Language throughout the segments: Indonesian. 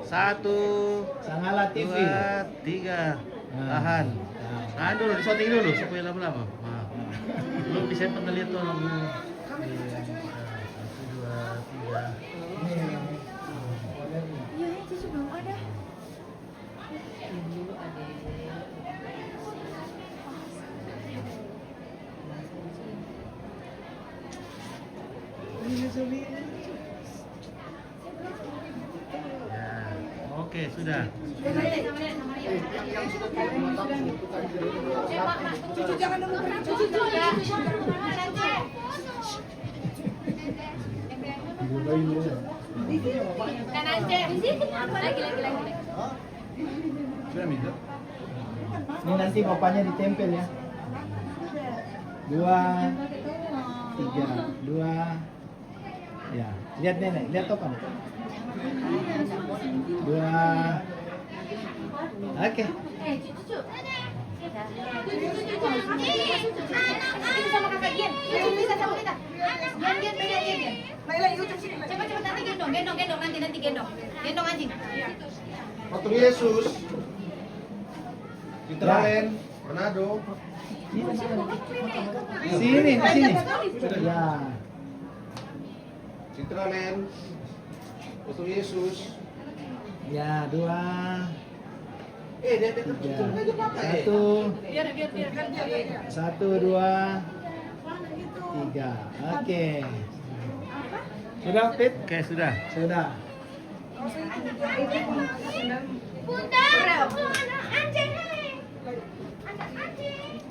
Satu. Sangala TV. Dua, tiga. Tahan. Tahan dulu, disoting dulu supaya lama-lama. Belum bisa lihat tuh lagu. Satu, dua, tiga. Iya, cucu belum ada. Ya, oke sudah. Cucu jangan dulu gerak. Cucu ya. Kan aja. Lagi. Sudah minta. Ini nanti bapaknya ditempel ya. 2, 3, 2. Ya, lihat nenek, lihat topan. 2. Oke. Cucu. Ini sama kakak Gian. Bisa sama kita. Gian, pegang Gian. Cepat nanti gendong nanti gendong. Gendong anjing. Patung Yesus. Citraland, Manado. Sini. Ya. Citraland. Patung Yesus. Ya, 2. Dia 1. Biar. 1, 2, 3. Oke. Sudah fit? Oke, sudah. Sudah. Bunda, anak anjing ini. Anak anjing.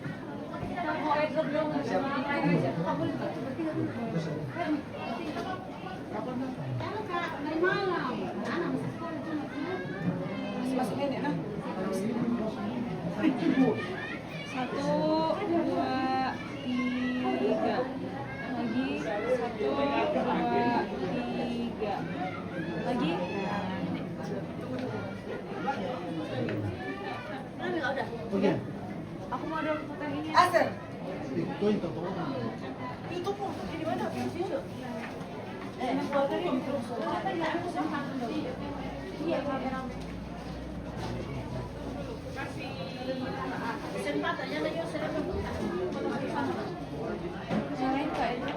Masuk nenek nah. 1, 2, 3. Lagi 1, 2, 3. Lagi. Oke. Aku mau ada foto ini. Asal. Itu YouTube di mana? Cucu. Iya, kamera. Sempatannya lagi sudah berbuka. Jangan enggak itu.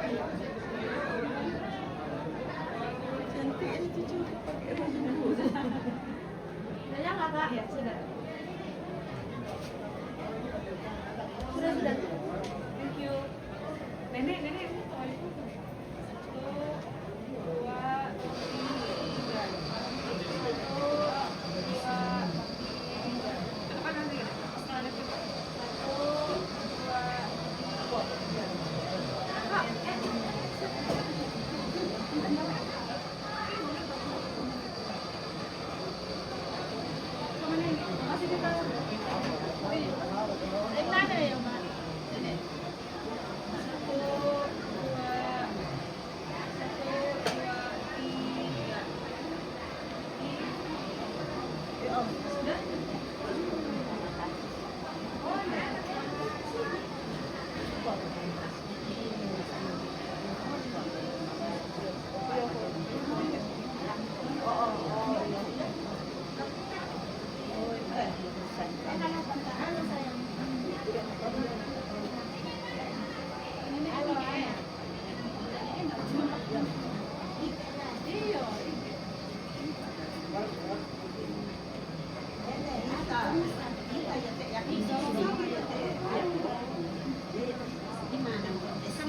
Cantik ini cucu pakai baju. Sudah enggak, Kak? Ya, sudah. Sudah. Thank you. Nenek.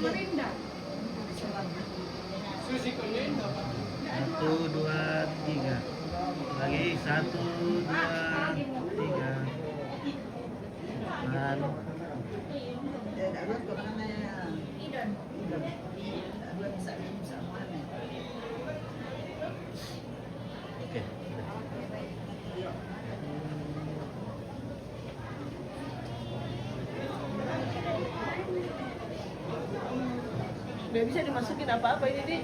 1, 2, 3. Satu, dua, tiga. Lagi 1, 2, 3. Tahan. Oke. Nggak bisa dimasukin apa-apa ini, Dik.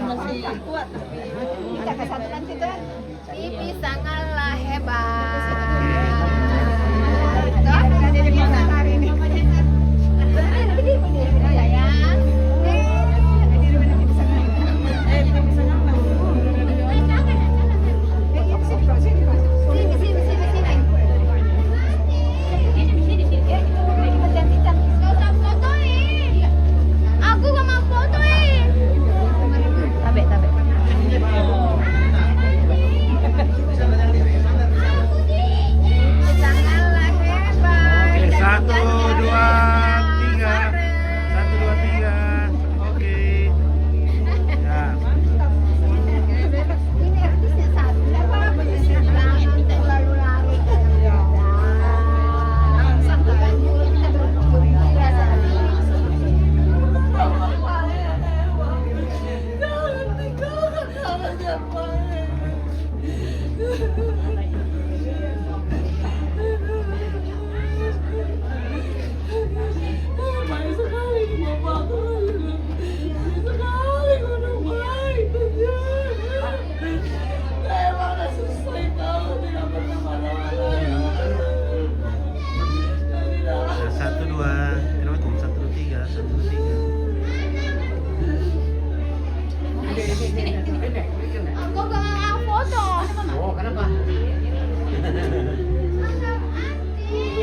masih kuat. Kita ke satu nanti tuh. Pipi sangatlah hebat. Tuh, ada di mana hari ini? Sayang. Aku gak mau fotoin. Tabe. Sangatlah hebat. Oke, 1, 2, 3. 1, 2, 3. Oke. Ya. Ini artisnya satu. Apa kita lalu lari. Sampai kita bergembira sekali. Ya, 1, 2. Kenapa tuh? 1, 2, 3. 1, 2, 3. Aku gak mau foto. Oh, kenapa? Anak anjing.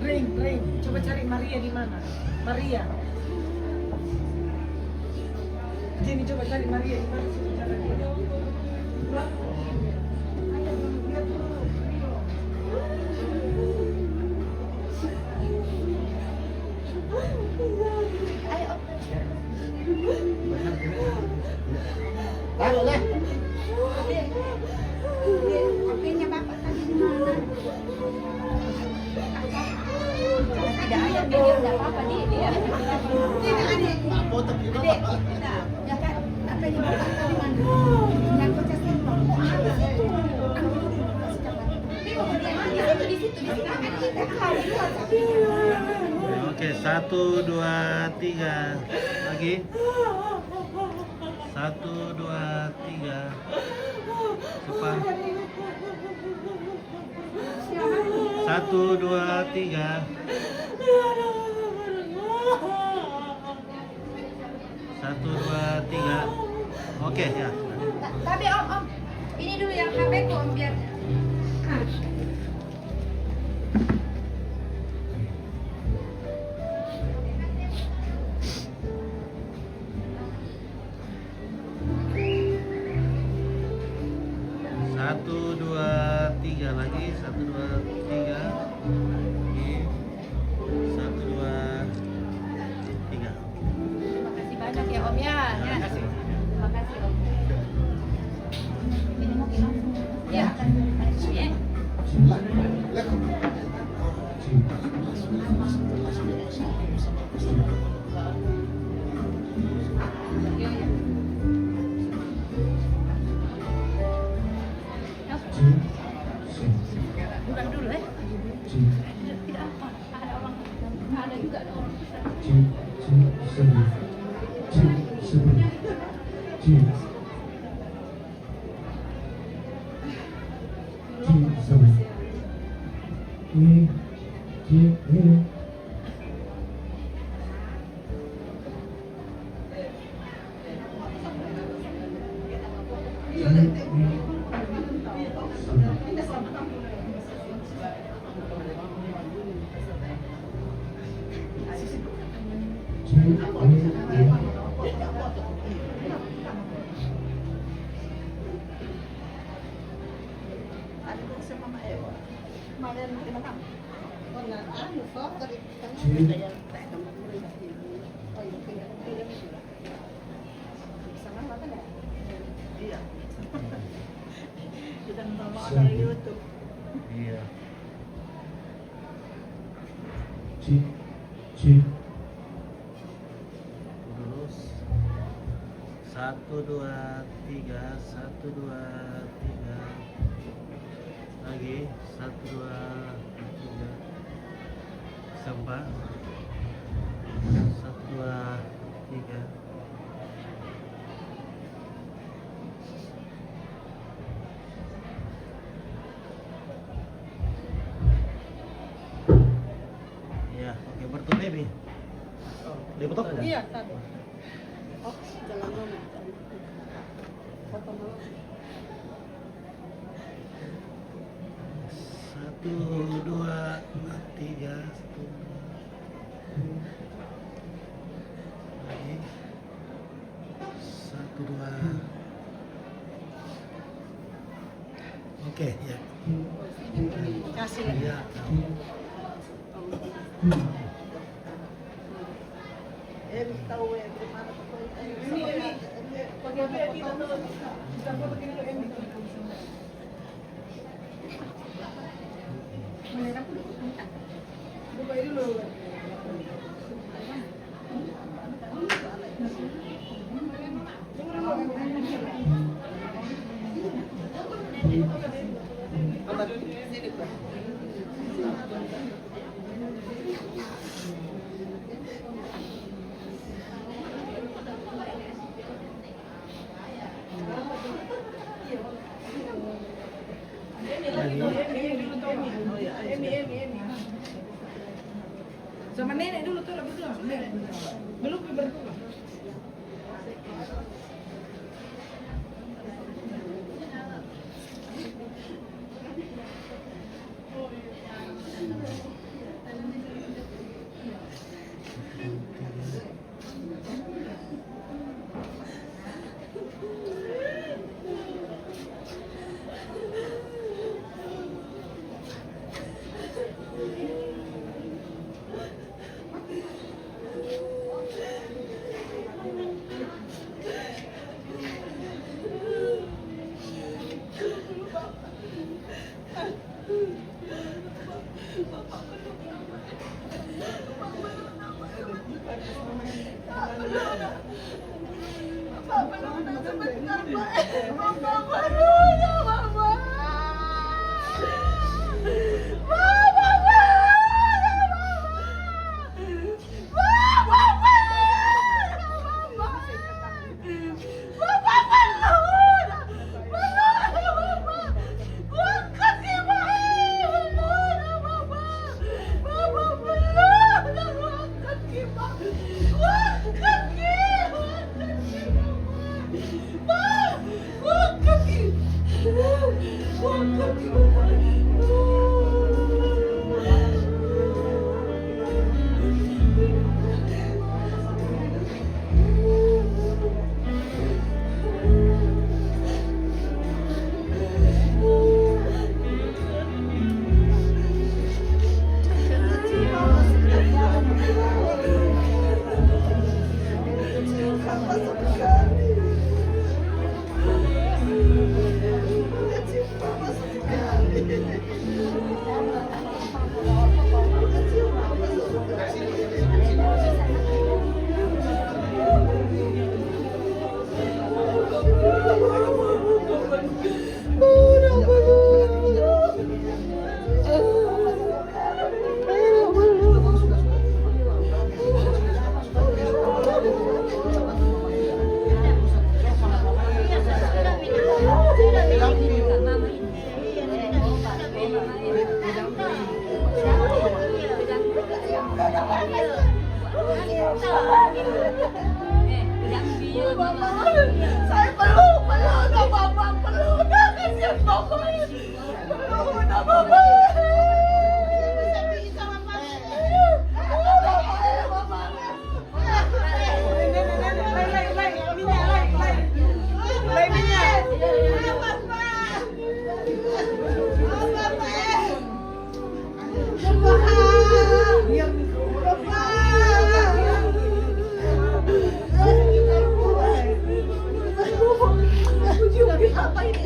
Ring. Coba cari Maria di mana? Maria. Jenny coba cari Maria di mana? Coba cari dia. Taruh lah. HP-nya Bapak tadi di mana? Tidak ada dia enggak apa-apa dia. Tidak ada. Foto di Adik, ya kan? HP-nya Bapak tadi mana? Yang kocak itu. Di situ. Kan kita Oke, 1, 2, 3. Lagi. 1, 2, 3. Cepat. 1, 2, 3. 1, 2, 3. Oke, ya. Tapi om, ini dulu yang HP ku om biar. Satu, dua, tiga lagi. 1, 2, 3. Oke. 1, 2, 3. Terima kasih banyak ya om ya. Terima kasih. Terima kasih om. Ini mau gimana? Ya. Ya. Bukan dulu ya. Tidak apa. Ada orang. Ada juga ada orang. Kita nonton dari YouTube. Iya. Lurus. 1, 2, 3. 1, 2, 3. Lagi. Oke, 1, 2, 3. Sampai 1, 2, 3. Ya, oke, bertutup nih. Diputok udah? Iya, tadi. Oh, jalan dulu. Potong dulu. 1, 2, 3. Lagi. 1, 2. Oke, ya. Kasih lagi. Ya. Tahu ya gimana ini. Pakai apa ini tahu. Kita foto begini lo ini. Buka ini lo. Sama nenek dulu tuh berdua. Belum berdua. Saya peluk na mama, peluk na kasihan mama. Peluk na mama. Apa ini?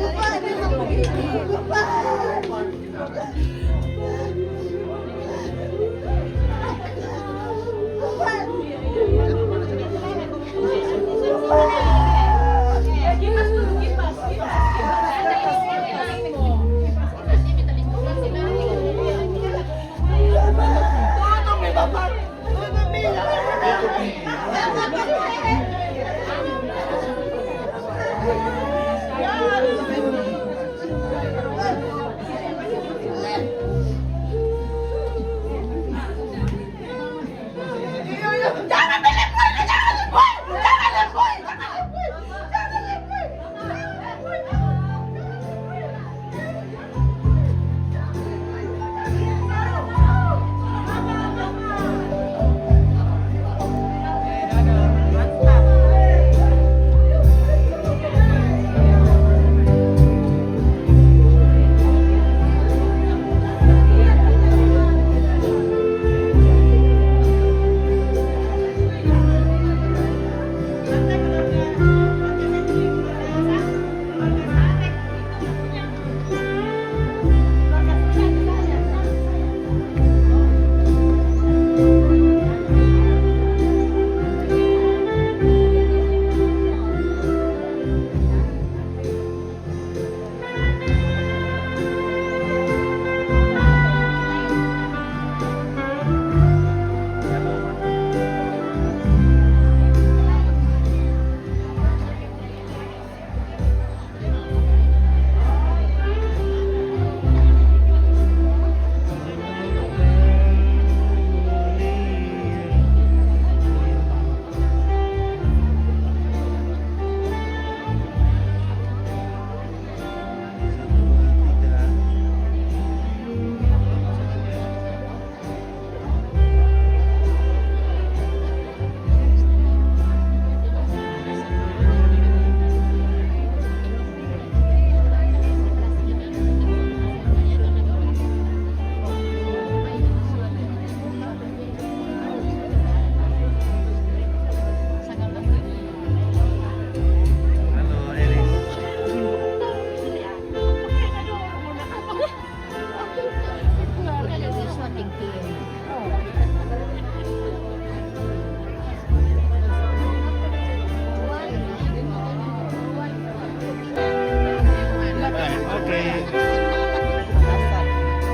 Oke.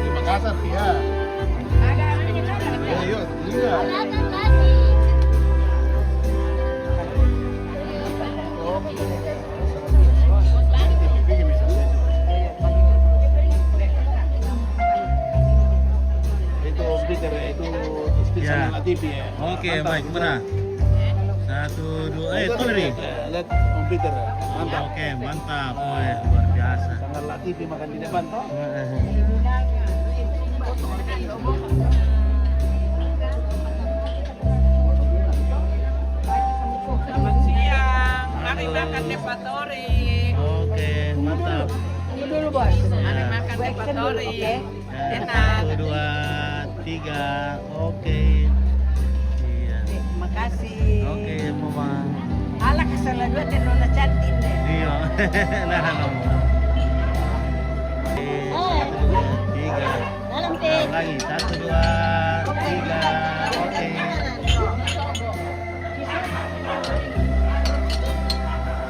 Di Makassar, iya. Iya, iya. Itu speaker ya, itu speaker Ya. sama TV ya. Oke, Mantap. baik, gimana? 1, 2, tuh nih. Lihat komputer ya. Mantap. Oke, mantap. Wah, luar biasa. Sangat lah TV makan di depan toh. Selamat siang. Mari makan Nepatori. Oke, mantap. Dulu bos. Mari Ya. makan Nepatori. Ya, Enak. 1, 2, 3. Oke. Iya. Makasih. Oke, Mama. Ala kesalahan dua dan nona cantik deh. Iya. Nah, Mama. Oke, 1, 2, 3. Dalam Nah, lagi 1, 2, 3. Oke.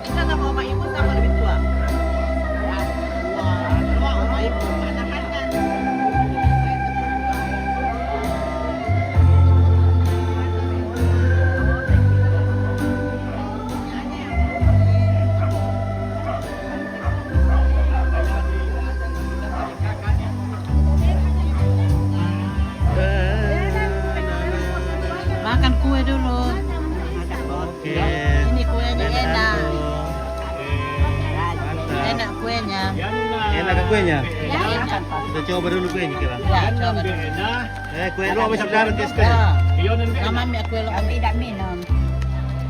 Kita nggak mau sama ibu sama lebih tua. Wah, sama ibu anak-anak. Makan kue dulu. Oke. Ini kuenya enak. Mantap. Enak kuenya. Enak ke kuenya? Ya, enak. Kita coba dulu kuenya kira. Ya, coba. Kue lu bisa dapat guys kue. Nama mi aku lo tidak minum.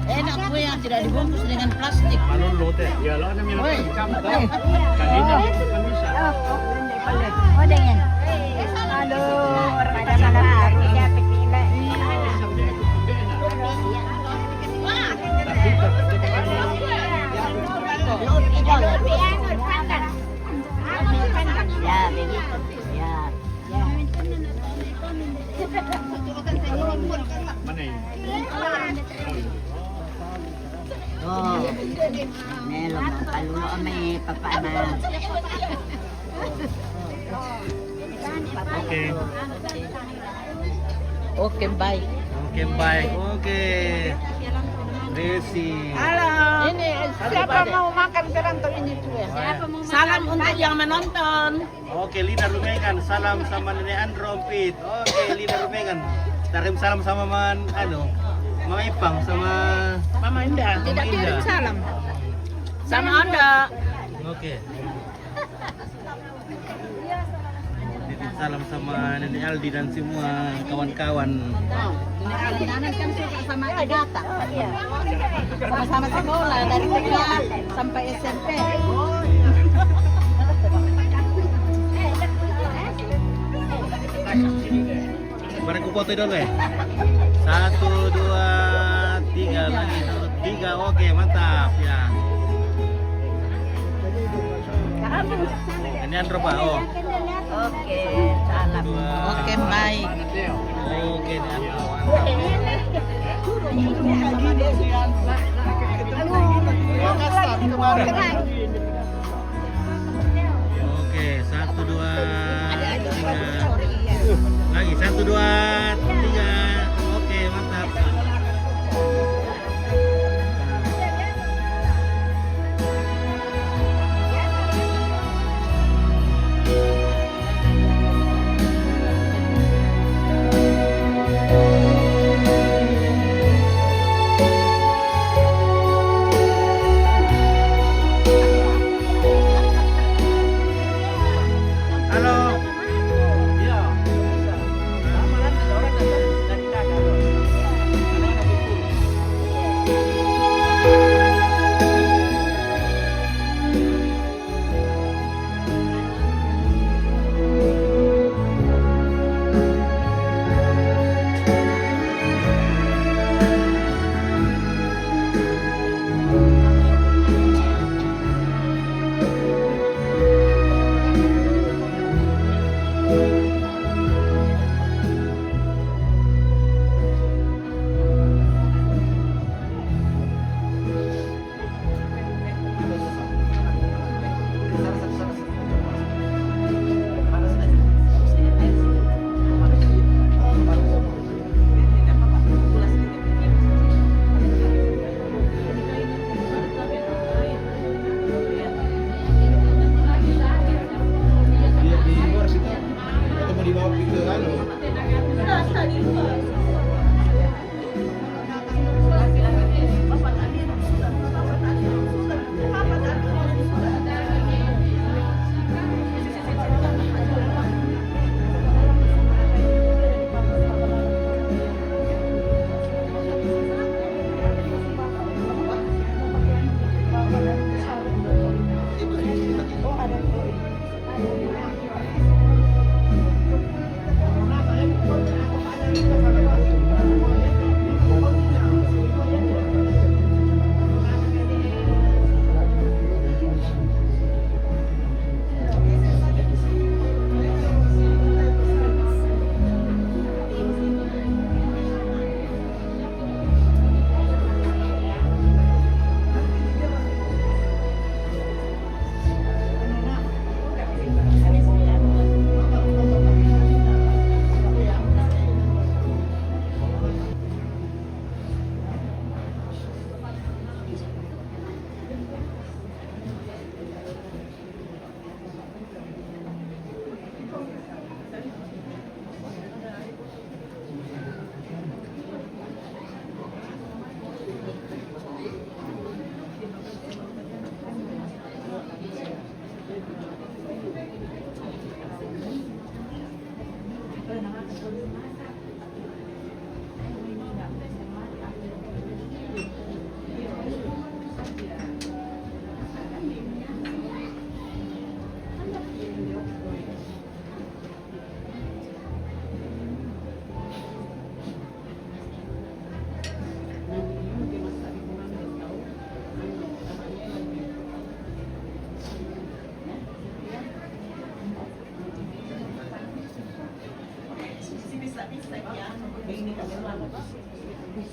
Enak kue yang tidak dibungkus dengan plastik. Anu lu teh. Woi, Oh, dengan. Aduh, orang pada malam dia tequila. Ya, begitu. Ya. Oh, Nelo, palulo may papana. Oke. oke baik. Oke, baik. Oke. Desi. Halo. Ini siapa mau makan kerantok ini kue? Salam untuk yang menonton. Oke, Lina Rumengan. Salam sama Nenek Andro Pit. Oke, Lina Rumengan. Kirim salam sama Mama Ipang sama Mama Indah. Tidak kirim salam. Sama Anda. Oke. Titip salam sama Nenek Aldi dan semua kawan-kawan. Ini anak kan suka sama Agatha. Sama-sama sekolah dari TK sampai SMP. Barang ku foto dulu ya. 1, 2, 3 lagi. 3, oke mantap ya. Ini Andro Pak. Oh. Oke, salam. Oke, baik. Oke, ini Andro. Oke, 1, 2, 3. Lagi 1, 2, 3. Oke, mantap. Halo.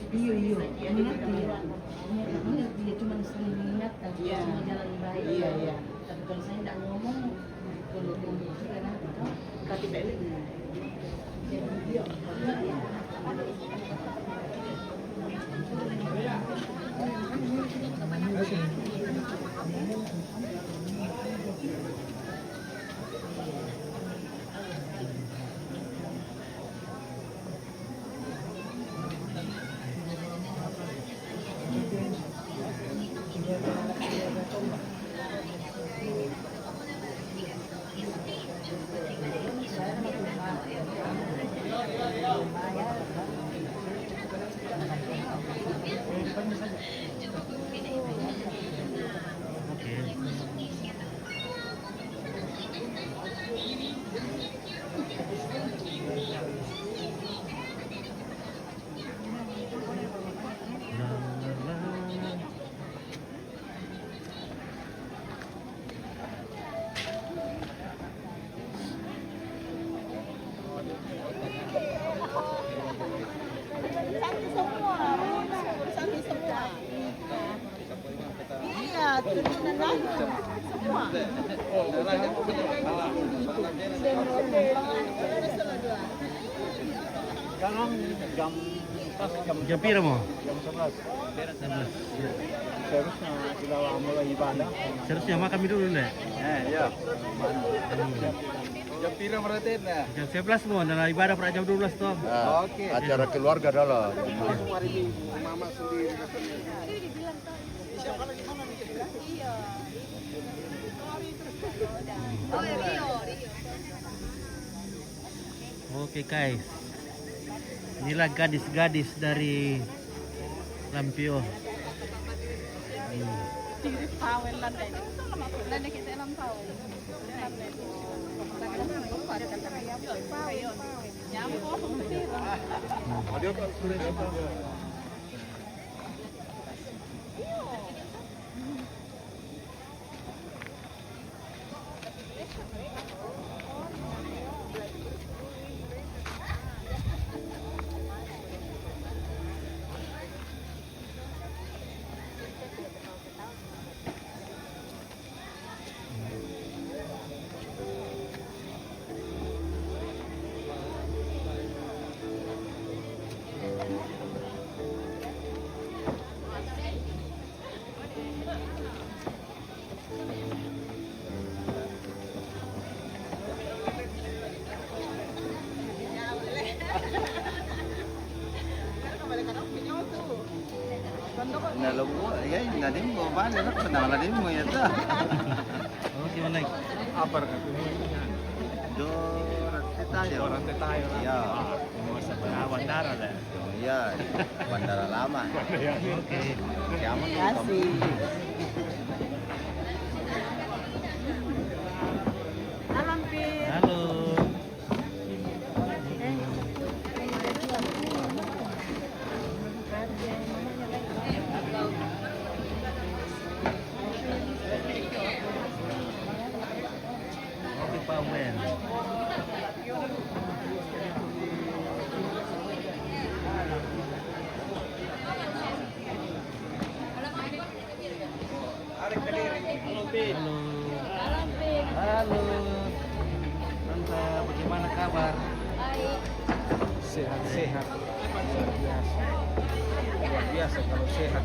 Iya, ingat dia. Ingat dia cuma sering mengingatkan semua jalan baik. Iya. Tapi kalau saya tidak ngomong, kalau ngomong sekarang itu, tapi balik. Sekarang jam Jam pira mo? jam 11. 11. Seharusnya sudah mulai ibadah. Seharusnya makan kami dulu deh. Iya. Jam pira berarti nah. Jam 11 mo, na ibadah pada jam 12 toh. Nah, Oke. acara keluarga dulu. Mama sendiri. Oke guys, inilah gadis-gadis dari Lampio. Ya, nanti mau balik nak kenal nanti mau ya dah. Oke, mana? Apa katanya? Orang Tetayo. Iya. Bandara lah. Iya, bandara lama. Oke. Nyaman Kasih. Halo. Oke, Pak Wen. Halo. Halo. Tante, bagaimana kabar? Sehat-sehat. Luar biasa. Luar biasa kalau sehat.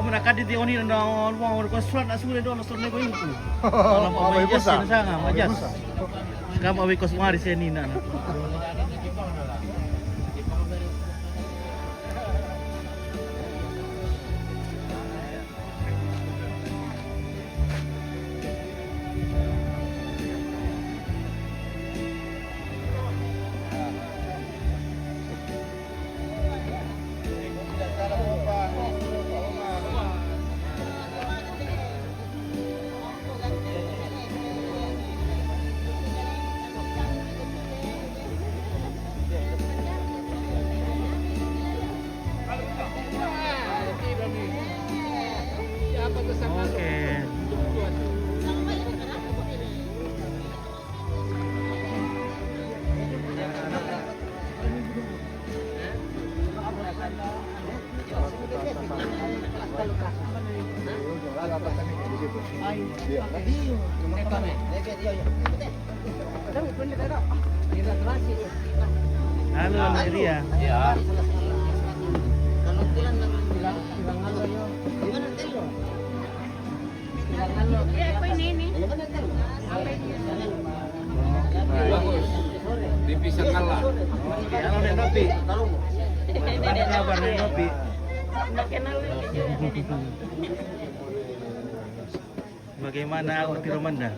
kamu nak kadit di oni na mau ko surat na sulit do surat nego inku. Kalau Oh, mau jas busa. na sanga, Oh, majas. busa. Kamu awi kos mari senina na. Oke. Halo, Nadia. Ya. Bagus. Dipisah kalah. Oke, halo Nek Nopi. Apa kabar Nek Nopi? Bagaimana awak Tiromanda?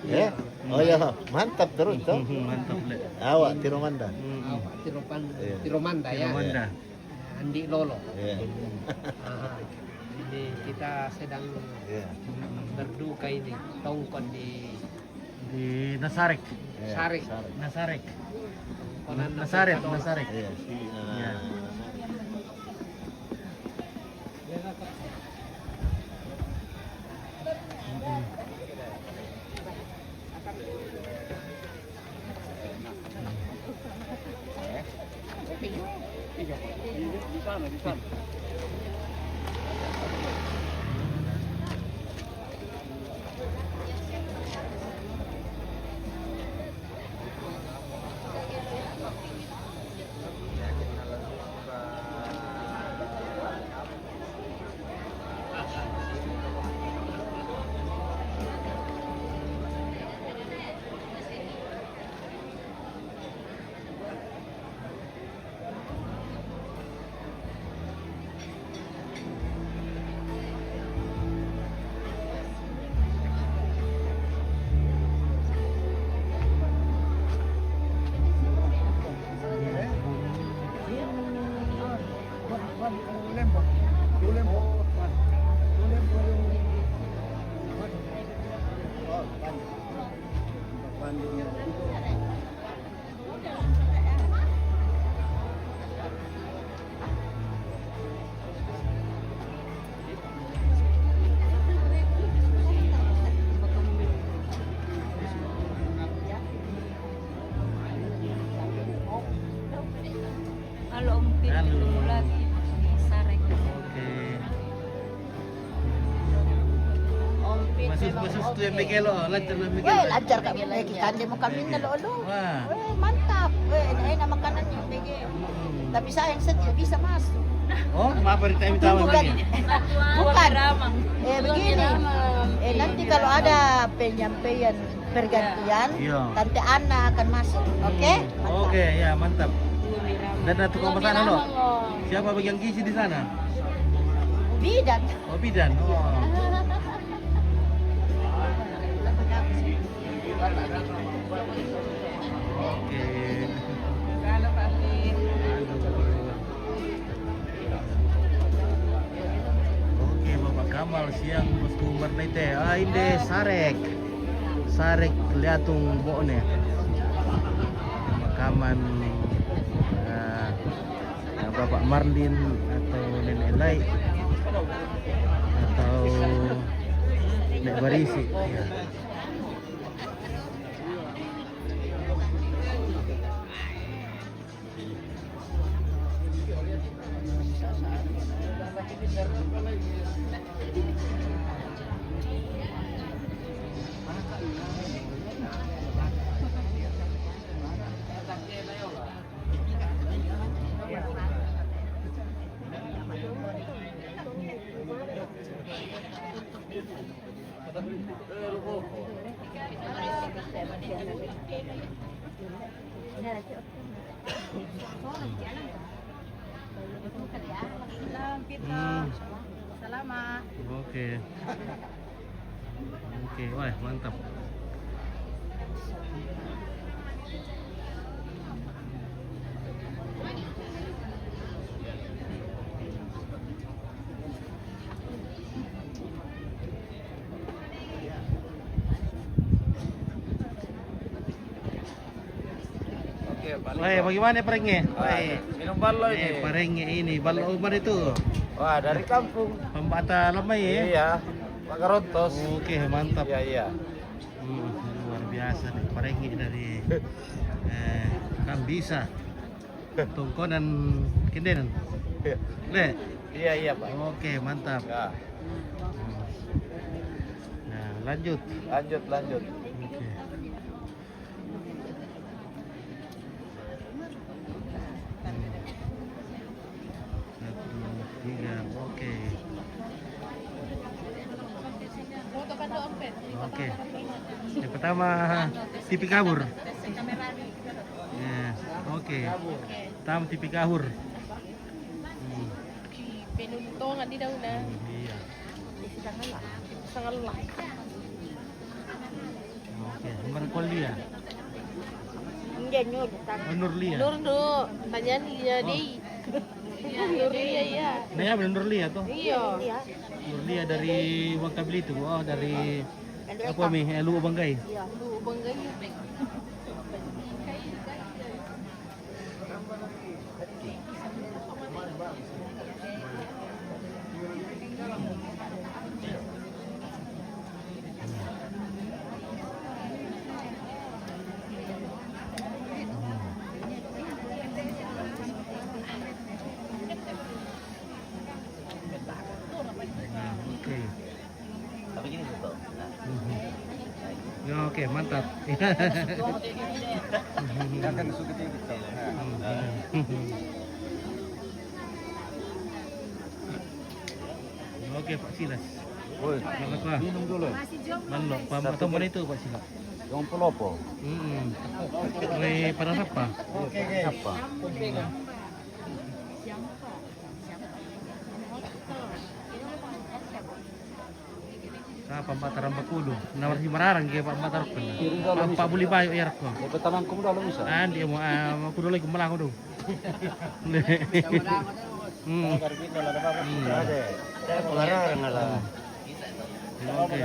Ya. Oh ya, mantap terus toh. Mantap, Lek. Awak Tiromanda. Iya. Tiromanda ya. Tiromanda. Andi Lolo. Iya. Jadi kita sedang Iya. berduka ini tongkon di Di Nasarek. Iya. Sarek. Nasarek. Konan Nasaret, Nasarek. Iya. Iya. Halo Om Pin, Halo. ketemu lagi di Sarek. Oke. Om Pin Masus tu yang Miguelo, lancar lah Weh, Miguelo. lancar kami lagi. Kandi mo kami na lolo. Wah. Weh, mantap. Weh, ay na makanan yung bigi. Tapi sayang sa tidak bisa masuk. Oh, maaf rin tayo tawag Bukan. lagi. Bukan. Begini. Nanti kalau ada penyampaian pergantian, Iya. Tante Ana akan masuk. Oke? Mantap. Oke, ya mantap. Dan ada tukang pesan lo. Siapa bagian gizi di sana? Bidan. Oh, bidan. Oh. Oke. Oke, Bapak Kamal siang bosku Mernite. Ah, ini Sarek. Sarek Liatung Bone. Pemakaman Bapak Marlin atau Nenek Lai atau Nek Barisi. Ya. Salamat. Oke. Oke, wah mantap. Oke, paling. Wah, bagaimana parengnya? Wah, Wah, minum ballo ini. parengnya ini, balok umar itu. Wah, dari kampung. Pembata lemai ya? Iya. Pak Karontos. Oke, mantap. Iya, iya. Luar biasa nih, parengnya dari Kambisa. Tungkonan Kinden. Le. Iya, iya, Pak. Oke, mantap. Ya, Nah, lanjut. lanjut, lanjut. Oke. Satu, tiga, oke. Oke. Yang pertama tipi kabur. Ya, oke. Pertama tipi kabur. Penuntong di daw na. Iya. Sangat lah. Oke, nomor kuliah. Hindi nyo. Nurlia. Nurdo, tanya niya di. Nurlia ya. Nah, ya benar Nurlia tuh. Iya. Nurlia dari Wangkabili itu. Oh, dari apa mi? Lu Banggai. Lu bangga ya. Nah, oke. Tapi gini tuh. Ya, oke, mantap. Akan suka gitu. Oke, Pak Silas. Woi, Selamat Pak. minum dulu. Manok, atau mana itu Pak Silas? Yang pelopo. May parang apa? Apa? Sa pambataran Bakulo. Nawar si Mararang kaya pambatar ko na. Kiring daw lang isa. Pabuli ba yung air ko? May patanang ko mo daw isa. Hindi mo, ako doon lang kumalang ko doon. Pengararang lah. Oke.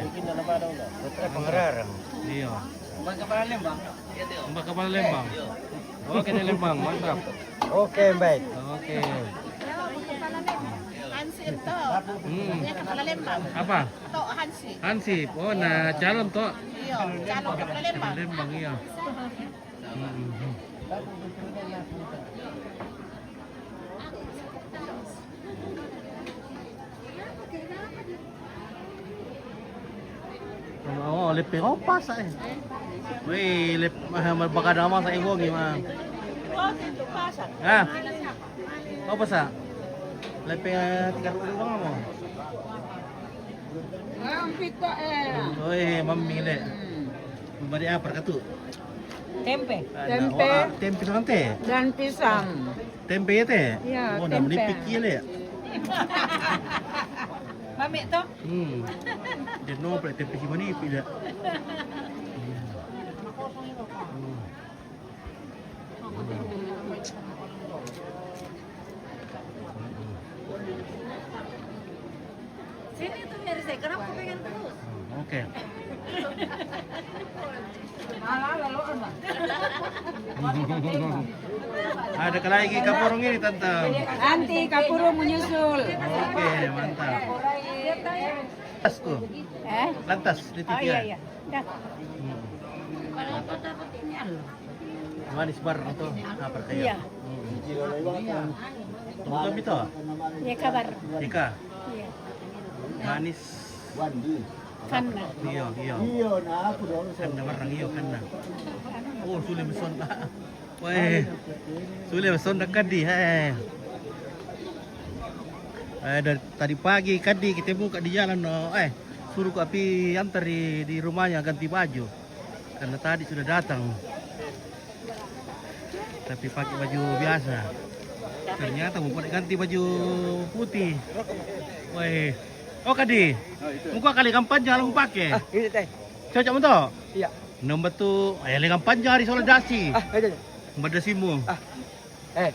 Pengararang. Iya. Mbak kapal Lembang. Oke, di Lembang, mantap. Oke, baik. Oke. Hansi to. Dia kepala lembang. Apa? To Hansi. Hansip. Oh, na calon to. Iyo, calon kepala lembang. Lembang, iya. Oh, lepeng. Oh, pas eh. Wih, baka naman sa iwog, ma'am. Ah. Oh, pasa. Lepeng 30 lang mo. Ang pito eh. Oy, mamili. Mabari apa katu? Tempe. Tempe. Tempe lang te. Dan pisang. Tempe ya te. Iya, Oh, na tempe. melipik ya. Mami to. Dia no pre tempe si manipik dah. Sini tuh Mirza, kenapa kau pengen terus? Oke. Ada lagi kapurung ini tante. Nanti kapuro menyusul. Oke, mantap. Lantas tuh. Lantas di TV. Dah. Manis bar atau apa kayak? Iya. Tunggu itu. Ya kabar. Ika. Iya. Manis. Kana. Iya, iya. Iya, nah aku dong. Kanda marang iyo kanda. Oh, sulit beson ka. Weh. Sulit beson na kadi dari tadi pagi kadi kita buka di jalan no. Suruh ko api antar di rumahnya ganti baju. Karena tadi sudah datang. Tapi pakai baju biasa. Ternyata mau ganti baju putih. Wah. Oh Kadi. Muka kali kampanye lalu pakai. Ini teh. Cocok mo to? Iya. Nombor tu ay kali kampanye hari soldasi. Ayo. Badasimu. Eh.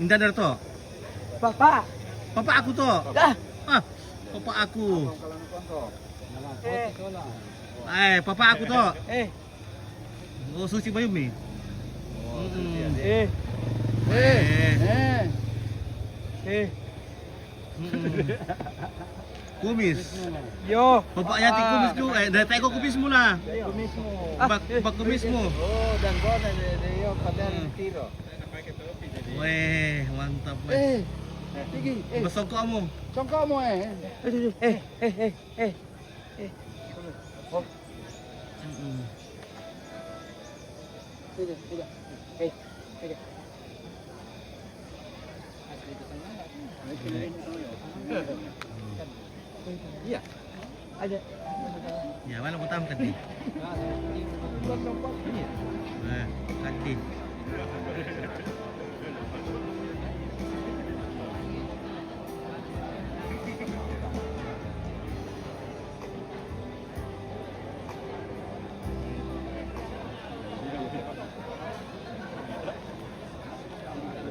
Indah dari to. Papa. Papa aku to. Dah. Papa aku. Papa aku to. Oh, Susi Mayumi. Kumis. Yo. Bapak yanti kumis tu. Dah tak ikut kumis mula. Bak kumismu. Oh, dan bona de pamer tiro. Weh, mantap weh. Sige. Besok kamu. Songko mo Iya. Ada. Ya, mana putam Kadi? Kadi.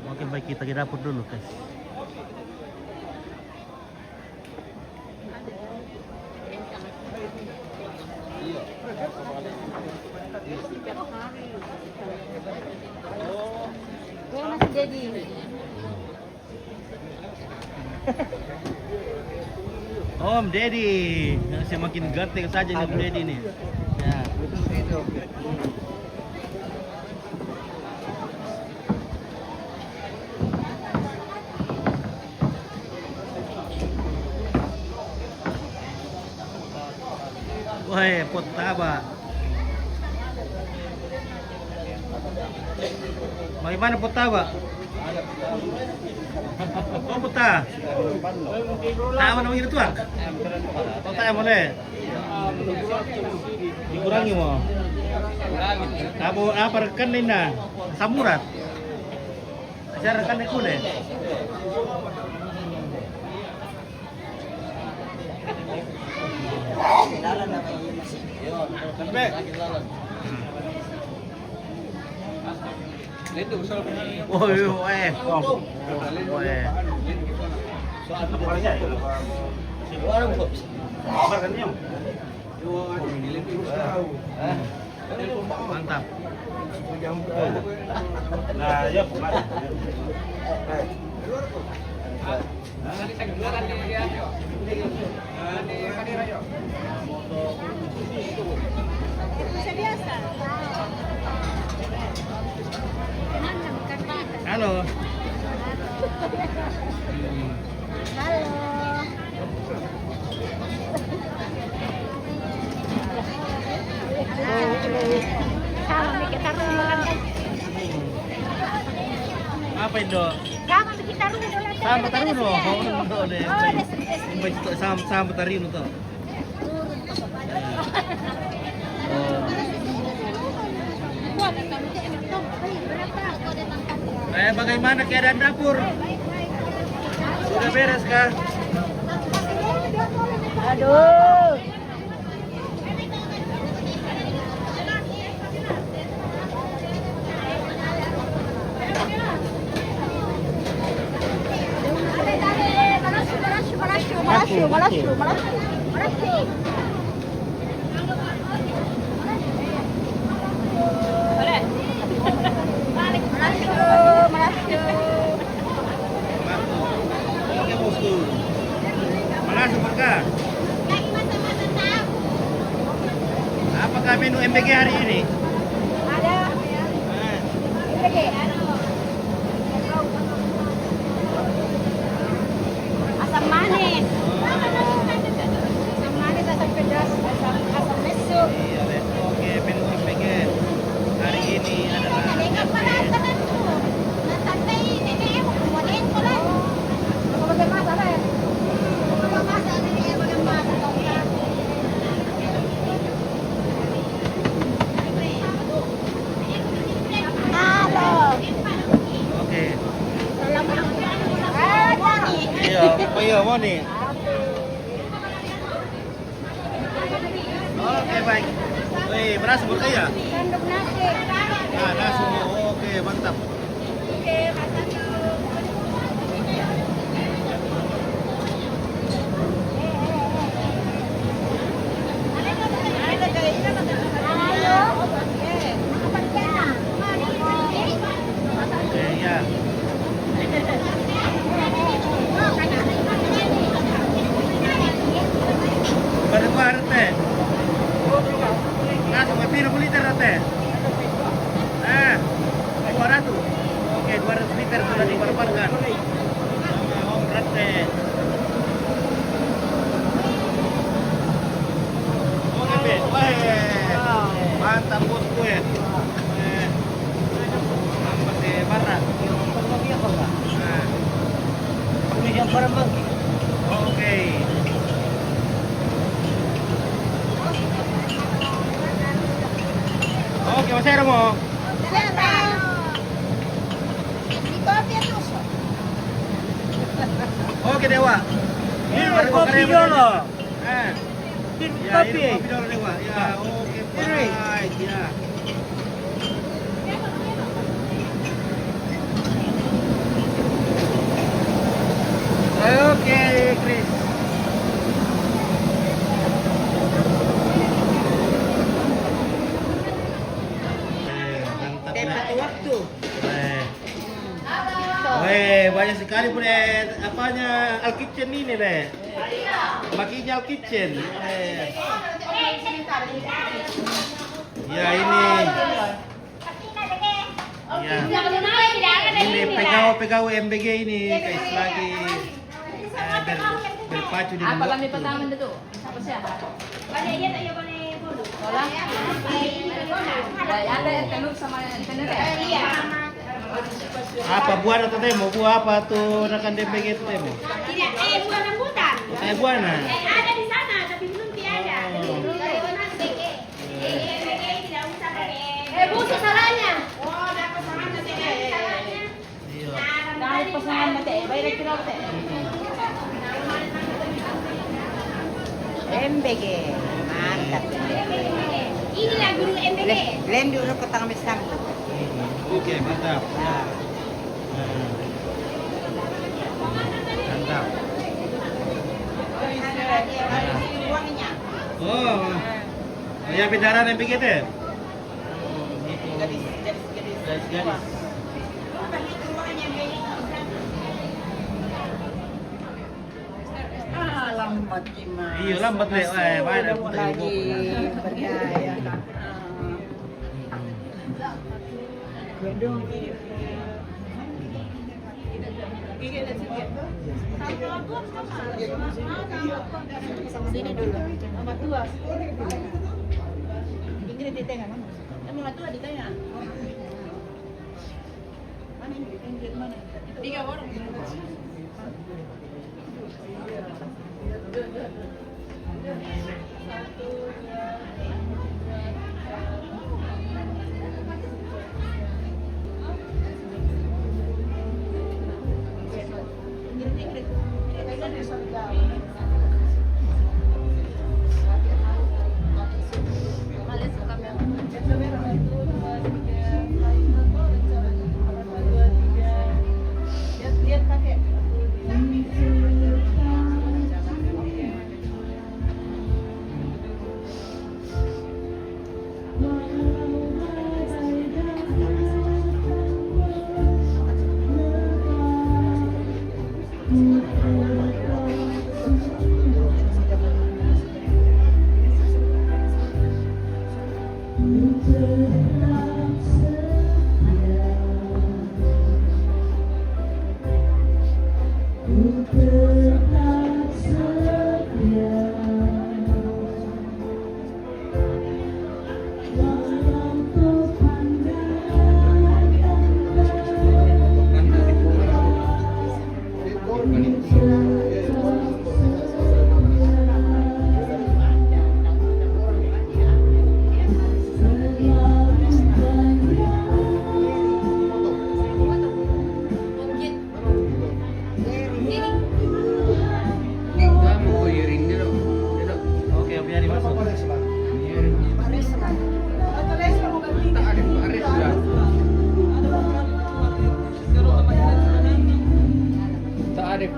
Oke, baik kita ke dapur dulu, guys. Kaya masih jadi. Om Deddy, saya makin ganteng saja nih Om Deddy nih. Ya. Wah, pot taba. Bagaimana pot taba? Oh, peta. Tahu namanya itu ah? Oh, tak boleh. Dikurangi mau. Kamu apa rekan Linda? Samurat. Saya rekan Ekule. Sampai. Oh, mantap. Nah, ya. Halo. Sama kita rumah kan. Apa itu? Sama kita rumah dulu. Sama taruno. Oh, deh. Mbak itu sama taruno tuh. Bagaimana keadaan dapur? Sudah beres kah? Aduh. Oke bosku. Makasih Pak. Apakah menu MBG hari ini? Ada. MBG. Asam manis. Asam manis, asam pedas, asam mesuk. Iya, oke menu MBG hari ini adalah baik. Wih, beras buat saya. Sendok nasi. Nah, nasi. Oke, mantap. Oke, Mas Sanduk. Oke, ya. Baru-baru teh. Nah, sampai piro liter teh? Ah, 200. Oke, 200 liter sudah dibarbarkan. Sama Om Rat teh. Oke, Be. Wah. Mantap bosku ya. Mantap deh, barat. Nah. Ini yang barang bangki. Oke. Oke, Mas Romo. Oke, Dewa. Ini kopi dulu. Ya, kopi. Kopi dulu, Dewa. Ya, oke, baik. Ya. Oke, Chris. Tepat waktu. Weh, banyak sekali pun apanya Al Kitchen ini deh. Makinya Al Kitchen. Ya ini. Ya. Ini pegawai MBG ini guys lagi berpacu di Apa kami waktu. pertama itu? Apa sih? Ada telur sama ikan Iya. Apa buah atau temo? Buah apa tuh rekan DPG itu temo? Tidak, buah rambutan. Buah nah. Ada di sana, tapi belum tiada. Oh. Tidak usah pakai. Busuk salahnya. Oh, dapat salahnya. Iya. Dahil pasangan na tayo, bayar kilo tayo. MBG. Mantap. Inilah guru MBG. Lain dulu ke tengah mesang. Oke, mantap. Ya. Mantap. Oh, ya pindaran MBG teh. Gadis. Lambat gimana? Iya, lambat deh. Mana lagi berdaya. Sini dulu. Nomor 2. Ingrid ditengah mana? Nomor 2 di tengah. Mana Ingrid mana? 3 orang. Lihat pakai.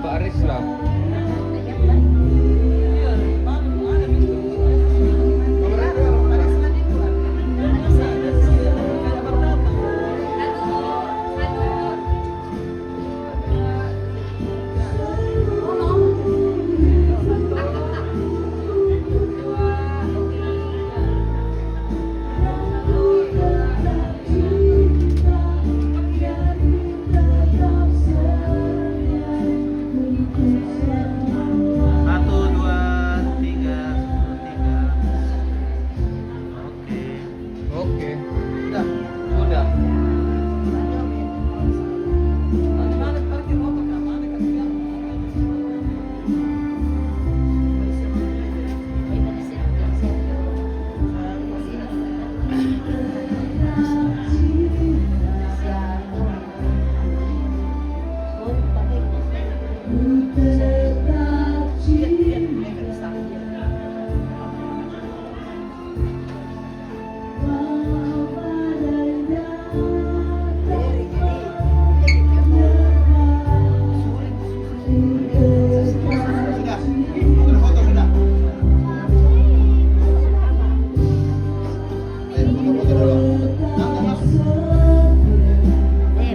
Pak Aris lah. Satu, dua, tiga. Oke. Oke. Udah.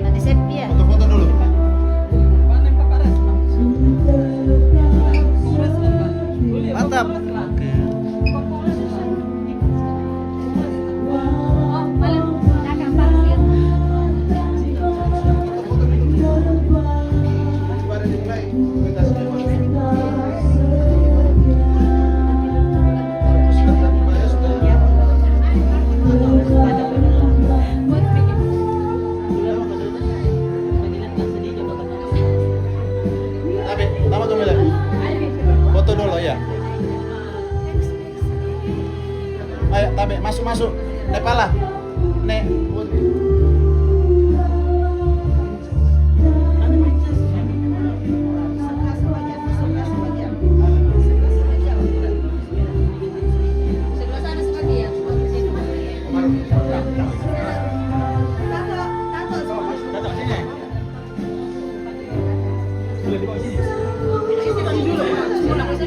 Nanti sepi ya. Foto dulu. Mantap. Oke. Oh, malam dagang parkir. Tapi, lama kamu lihat. Foto dulu ya. Ayo, tapi masuk. Nepala. Nek. Sebelah sana sekali ya.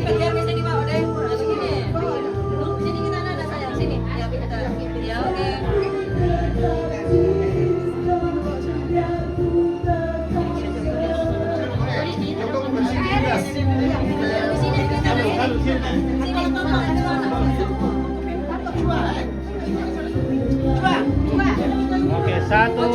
Biar bisa dibawa deh. Begini. Sini kita ada sayang sini. Ya kita. Ya oke. Oke, satu,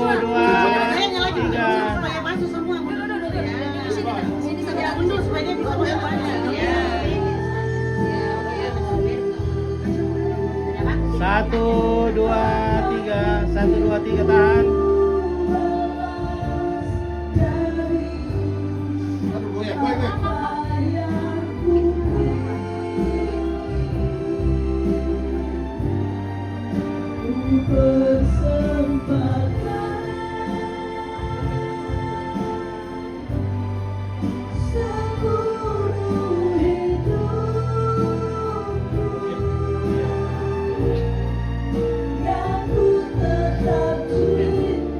dua, tiga. Satu, dua, tiga, tahan.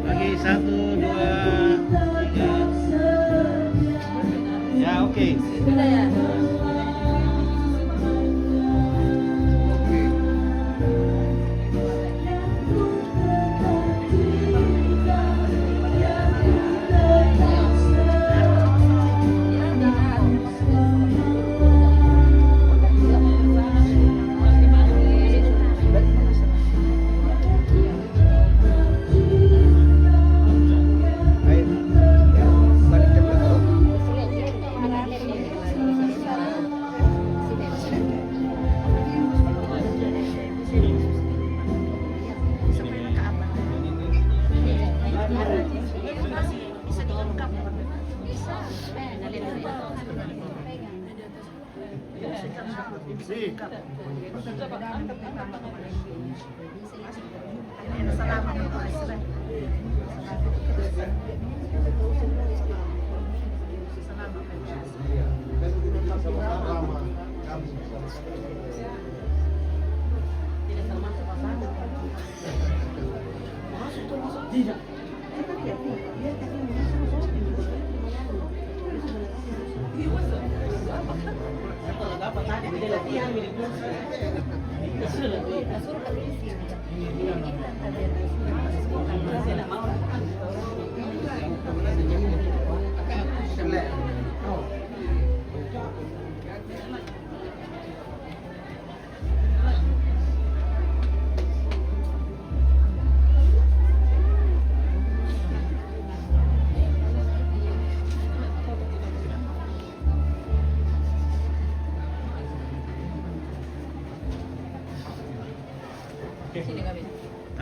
Lagi satu, dua, tiga. Ya oke. Sudah ya.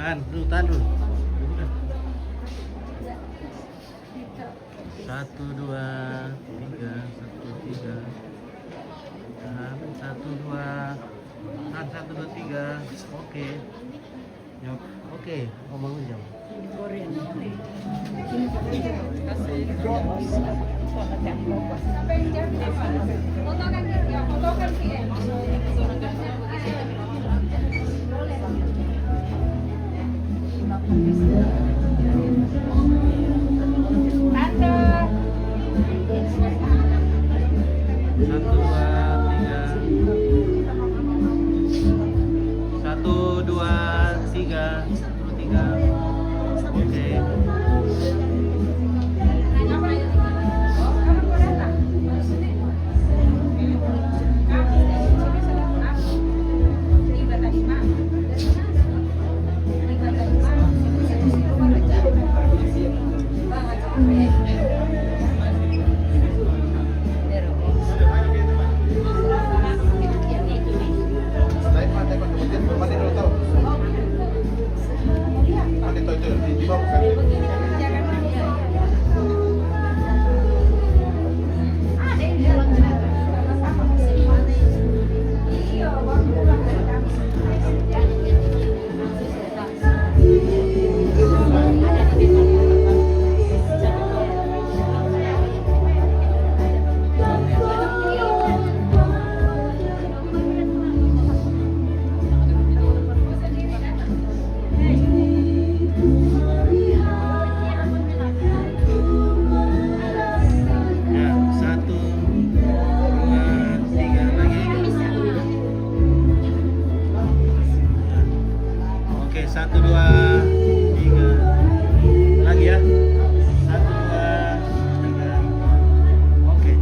Tahan dulu, tahan dulu. Satu, dua, tiga, satu, tiga. Tahan, satu, dua. Tahan, satu, dua, tiga. Oke. Yuk, oke. Ngomong jam. Satu, dua, tiga. Satu, dua, tiga. Satu, tiga. Oke. Ya, satu, dua, tiga lagi. Oke, satu, dua, tiga. Lagi ya. Satu, dua, tiga. Oke.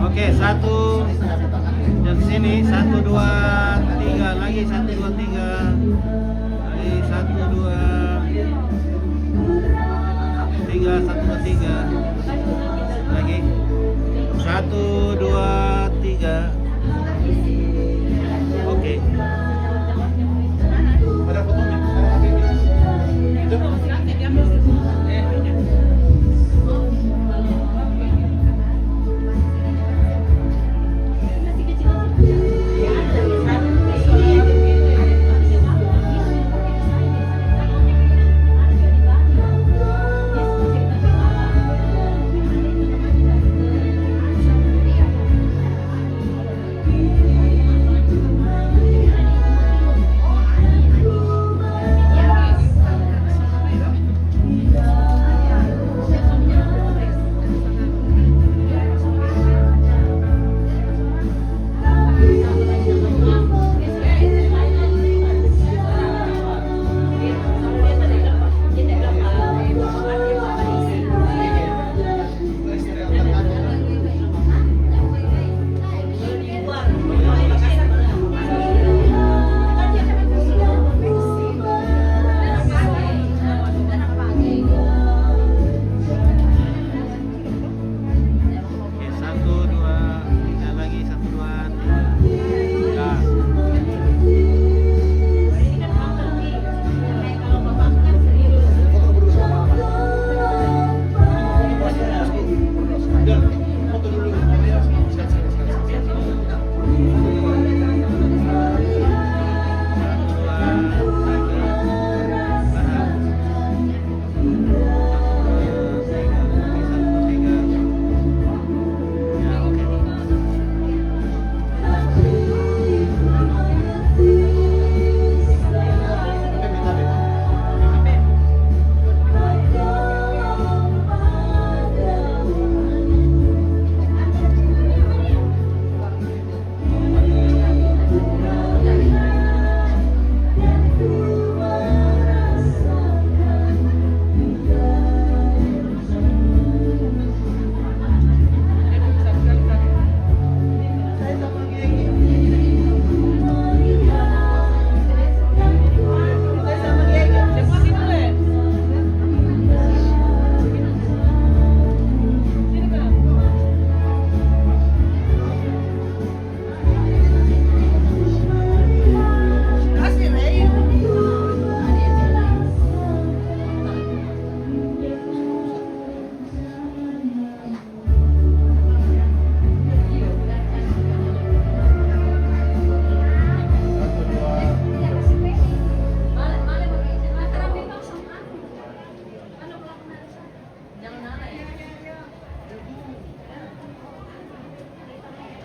Oke, satu dari sini, satu, dua, tiga lagi, satu, dua, tiga lagi, satu, dua, tiga, satu, dua, tiga lagi, satu, dua, tiga. Oke. Ada fotonya?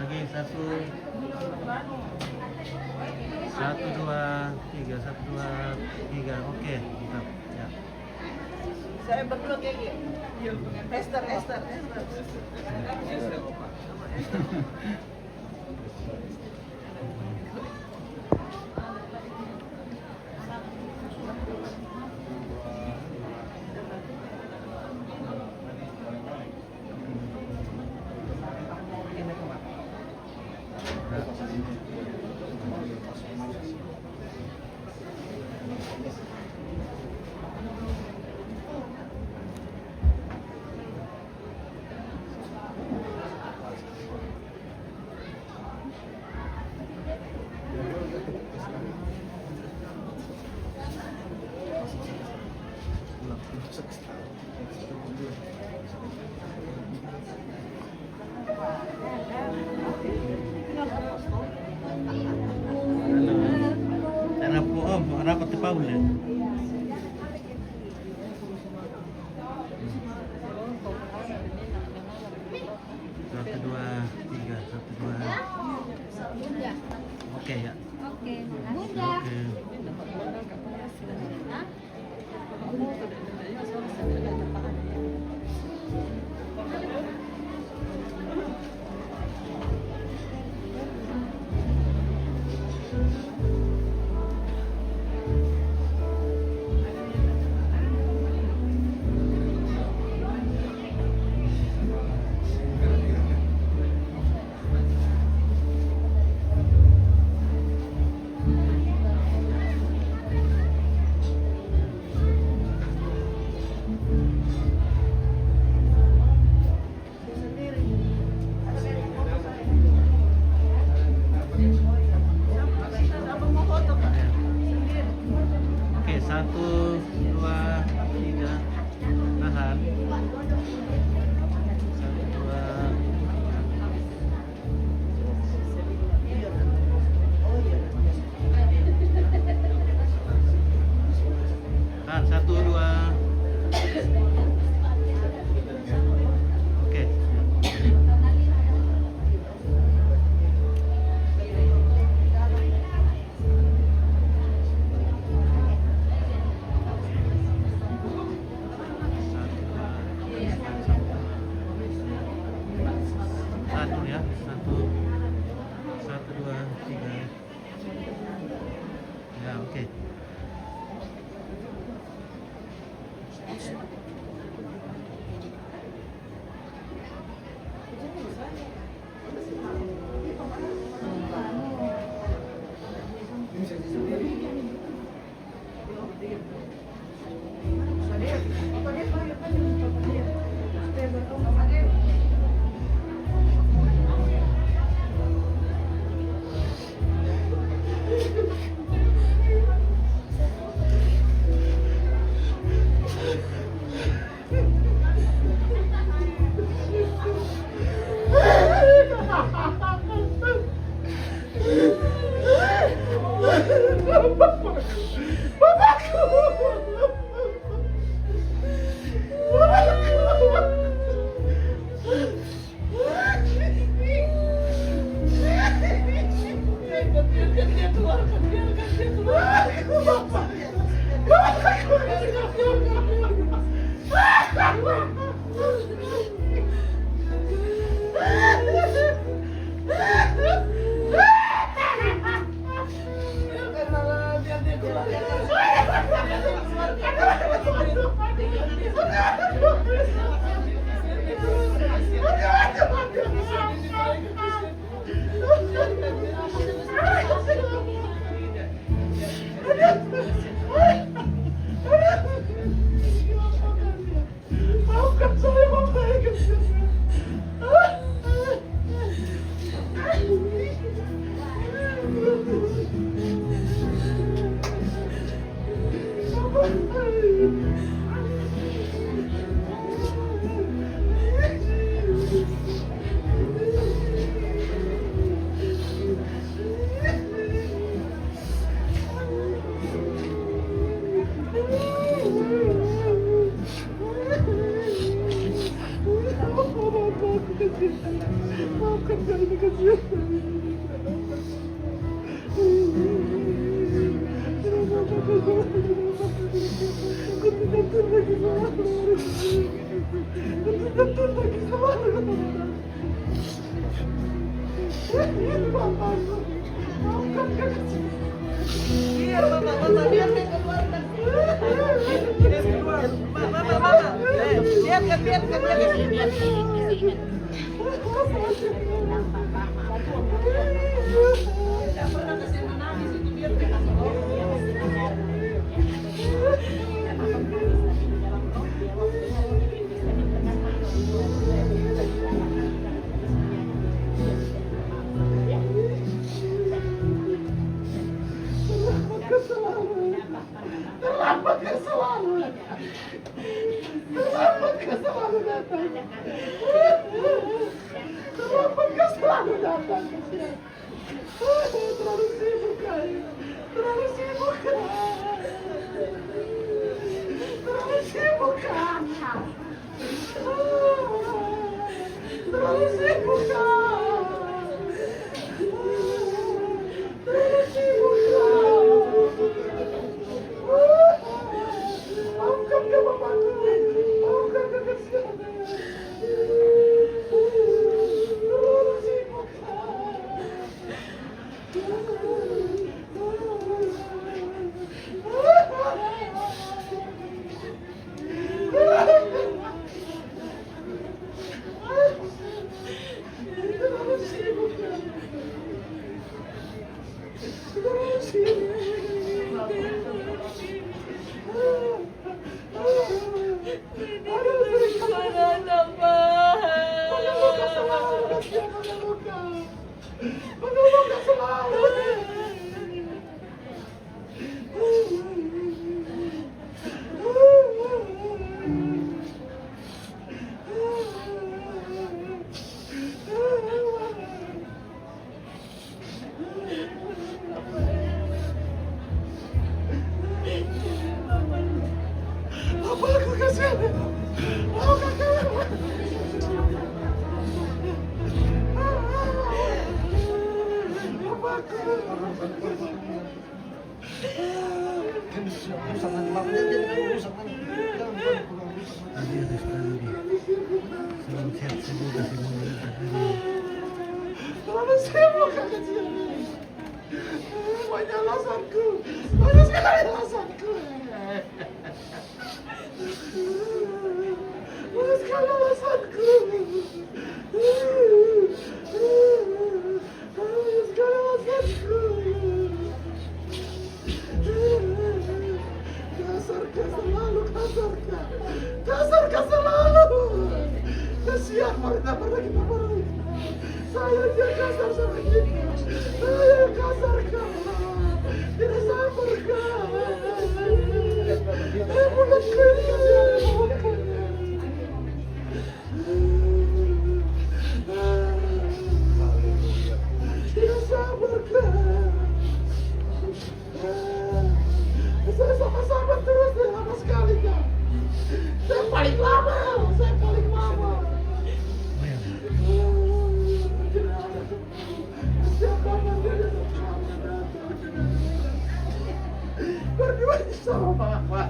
Lagi satu, dua, tiga, satu, dua, tiga. Oke, mantap. Ya. Saya berdua kayak gitu. Esther. Karena po, rapat di Paul ya. Satu, dua, tiga, satu, dua. Oke ya. Oke, Oke. Oke, satu, dua, tiga, tahan. Satu, dua, tahan, satu, dua. Oke. Satu ya, satu, dua, tiga. Ya, oke. Maafkan kami kasihan. Biar bapak biar saya keluarkan. Biar. Tidak pernah kasih menangis itu biar kita Terlambat ke selalu datang. Terlambat ke selalu datang. Terlalu sibuk kali. Terlalu sibuk kali. Terlalu sibuk kali. Terlalu sibuk kali. Terlalu sibuk kali. Maafkan ya bapakku. Maafkan kekasihan. Terlalu sibuk Terlalu sibuk kekasihan. Banyak alasanku. Banyak sekali alasanku. Banyak sekali alasanku. Banyak sekali alasanku. Kasarkah selalu, kasarkah. Kasarkah selalu. Kasihan mereka pernah kita beri. Saya dia kasar sama kita. Saya kasarkah. Tidak sabarkah. Mulutku ini kasihan. Tidak sabarkah. Saya sama-sama terus lama sekali kan. Saya paling lama. Saya paling lama. Siapa yang berdua sama Pak.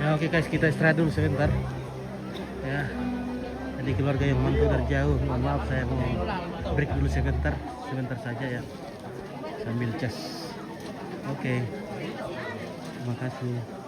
Ya oke guys, kita istirahat dulu sebentar. Ya. Tadi keluarga yang mantau dari jauh. Mohon maaf saya mau break dulu sebentar saja ya. Sambil cas. Oke. Terima kasih.